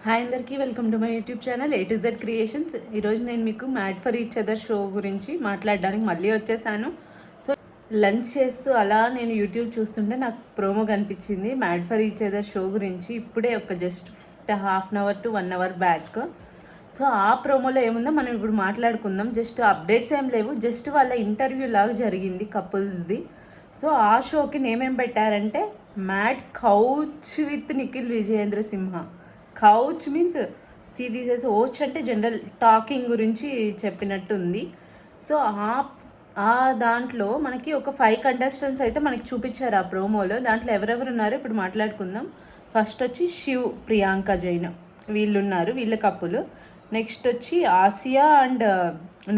Hi అందరికీ welcome to my YouTube channel A to Z creations. ఈరోజు నేను మీకు mad for each other show గురించి మాట్లాడడానికి మళ్ళీ వచ్చేసాను. సో లంచ్ చేస్తూ అలా నేను యూట్యూబ్ చూస్తుంటే నాకు ప్రోమో కనిపించింది mad for each other show గురించి. ఇప్పుడే ఒక just half an hour to 1 hour back. So ఆ ప్రోమోలో ఏముందో మనం ఇప్పుడు మాట్లాడుకుందాం. జస్ట్ అప్డేట్స్ ఏం లేవు, జస్ట్ వాళ్ళ ఇంటర్వ్యూ లాగా జరిగింది కపుల్స్ది. సో ఆ షోకి నేమేం పెట్టారంటే mad couch with Nikhil Vijayendra Simha. Couch means series, ఓచ్ అంటే జనరల్ టాకింగ్ గురించి చెప్పినట్టు ఉంది. సో ఆ దాంట్లో మనకి ఒక 5 కంటెస్టెంట్స్ అయితే మనకి చూపించారు ఆ ప్రోమోలో. దాంట్లో ఎవరెవరు ఉన్నారో ఇప్పుడు మాట్లాడుకుందాం. ఫస్ట్ వచ్చి శివ్, ప్రియాంక జైన్ వీళ్ళు ఉన్నారు, వీళ్ళ కప్పులు. నెక్స్ట్ వచ్చి ఆసియా అండ్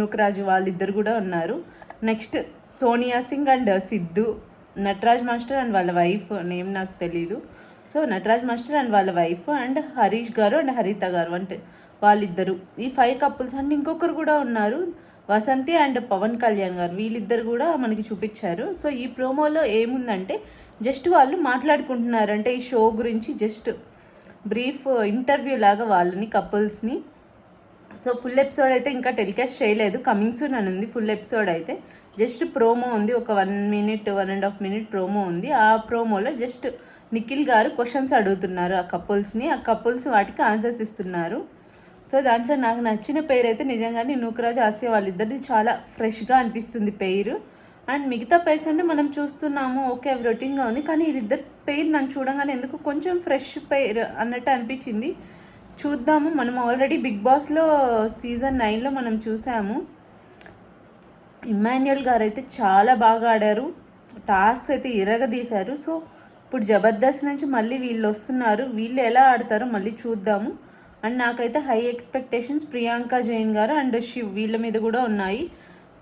నుక్రాజు వాళ్ళిద్దరు కూడా ఉన్నారు. Next Sonia Singh and Siddhu, Nataraj master and వాళ్ళ వైఫ్ నేమ్ నాకు తెలీదు. సో నటరాజ్ మాస్టర్ అండ్ వాళ్ళ వైఫ్ అండ్ హరీష్ గారు అండ్ హరిత గారు అంటే వాళ్ళిద్దరు. ఈ 5 కపుల్స్ అండ్ ఇంకొకరు కూడా ఉన్నారు, వసంతి అండ్ పవన్ కళ్యాణ్ గారు, వీళ్ళిద్దరు కూడా మనకి చూపించారు. సో ఈ ప్రోమోలో ఏముందంటే జస్ట్ వాళ్ళు మాట్లాడుకుంటున్నారు, అంటే ఈ షో గురించి జస్ట్ బ్రీఫ్ ఇంటర్వ్యూ లాగా వాళ్ళని కపుల్స్ని. సో ఫుల్ ఎపిసోడ్ అయితే ఇంకా టెలికాస్ట్ చేయలేదు, కమింగ్ సూన్ అని ఉంది. ఫుల్ ఎపిసోడ్ అయితే జస్ట్ ప్రోమో ఉంది, ఒక 1 minute 1.5 minute ప్రోమో ఉంది. ఆ ప్రోమోలో జస్ట్ నిఖిల్ గారు క్వశ్చన్స్ అడుగుతున్నారు ఆ కపుల్స్ని, ఆ కపుల్స్ వాటికి ఆన్సర్స్ ఇస్తున్నారు. సో దాంట్లో నాకు నచ్చిన పేరు అయితే నిజంగానే నూకరాజ్ ఆసియా వాళ్ళిద్దరిది చాలా ఫ్రెష్గా అనిపిస్తుంది పేరు. అండ్ మిగతా పేర్స్ అంటే మనం చూస్తున్నాము, ఓకే అవి రొటీన్గా ఉంది, కానీ వీళ్ళిద్దరు పేరు నన్ను చూడగానే ఎందుకు కొంచెం ఫ్రెష్ పేరు అన్నట్టు అనిపించింది. చూద్దాము, మనం ఆల్రెడీ బిగ్ బాస్లో సీజన్ 9లో మనం చూసాము. ఇమ్మాన్యుయల్ గారు అయితే చాలా బాగా ఆడారు, టాస్క్ అయితే ఇరగదీశారు. సో ఇప్పుడు జబర్దస్త్ నుంచి మళ్ళీ వీళ్ళు వస్తున్నారు, వీళ్ళు ఎలా ఆడతారో మళ్ళీ చూద్దాము. అండ్ నాకైతే హై ఎక్స్పెక్టేషన్స్ ప్రియాంక జైన్ గారు అండ్ శివ్ వీళ్ళ మీద కూడా ఉన్నాయి.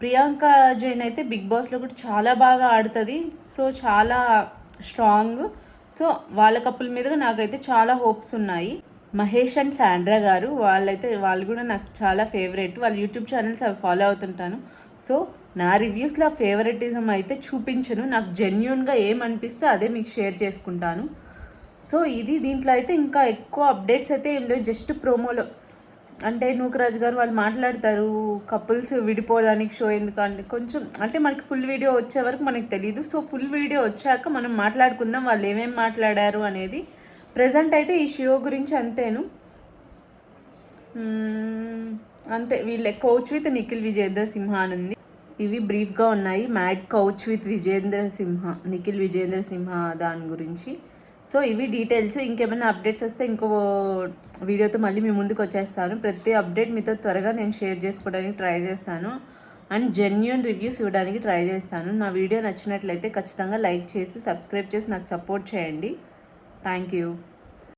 ప్రియాంక జైన్ అయితే బిగ్ బాస్లో కూడా చాలా బాగా ఆడుతుంది, సో చాలా స్ట్రాంగ్. సో వాళ్ళ కప్పుల మీద నాకైతే చాలా హోప్స్ ఉన్నాయి. మహేష్ అండ్ శాండ్రా గారు వాళ్ళు కూడా నాకు చాలా ఫేవరెట్, వాళ్ళ యూట్యూబ్ ఛానల్స్ అవి ఫాలో అవుతుంటాను. సో నా రివ్యూస్లో ఫేవరెటిజం అయితే చూపించను, నాకు జెన్యున్గా ఏమనిపిస్తే అదే మీకు షేర్ చేసుకుంటాను. సో ఇది దీంట్లో అయితే ఇంకా ఎక్కువ అప్డేట్స్ అయితే ఏం లేవు, జస్ట్ ప్రోమోలో అంటే నూకరాజ్ గారు వాళ్ళు మాట్లాడతారు కపుల్స్ విడిపోవడానికి షో ఎందుకంటే కొంచెం అంటే మనకి ఫుల్ వీడియో వచ్చే వరకు మనకి తెలియదు. సో ఫుల్ వీడియో వచ్చాక మనం మాట్లాడుకుందాం వాళ్ళు ఏమేమి మాట్లాడారు అనేది. ప్రజెంట్ అయితే ఈ షో గురించి అంతేను, అంతే. వీళ్ళ కౌచ్ విత్ నిఖిల్ విజయేంద్ర సింహ అని ఉంది. ఇవి బ్రీఫ్గా ఉన్నాయి, mad couch with Nikhil Vijayendra Simha దాని గురించి. సో ఇవి డీటెయిల్స్. ఇంకేమైనా అప్డేట్స్ వస్తే ఇంకో వీడియోతో మళ్ళీ మీ ముందుకు వచ్చేస్తాను. ప్రతి అప్డేట్ మీతో త్వరగా నేను షేర్ చేసుకోవడానికి ట్రై చేస్తాను అండ్ జెన్యూన్ రివ్యూస్ ఇవ్వడానికి ట్రై చేస్తాను. నా వీడియో నచ్చినట్లయితే ఖచ్చితంగా లైక్ చేసి సబ్స్క్రైబ్ చేసి నాకు సపోర్ట్ చేయండి. Thank you.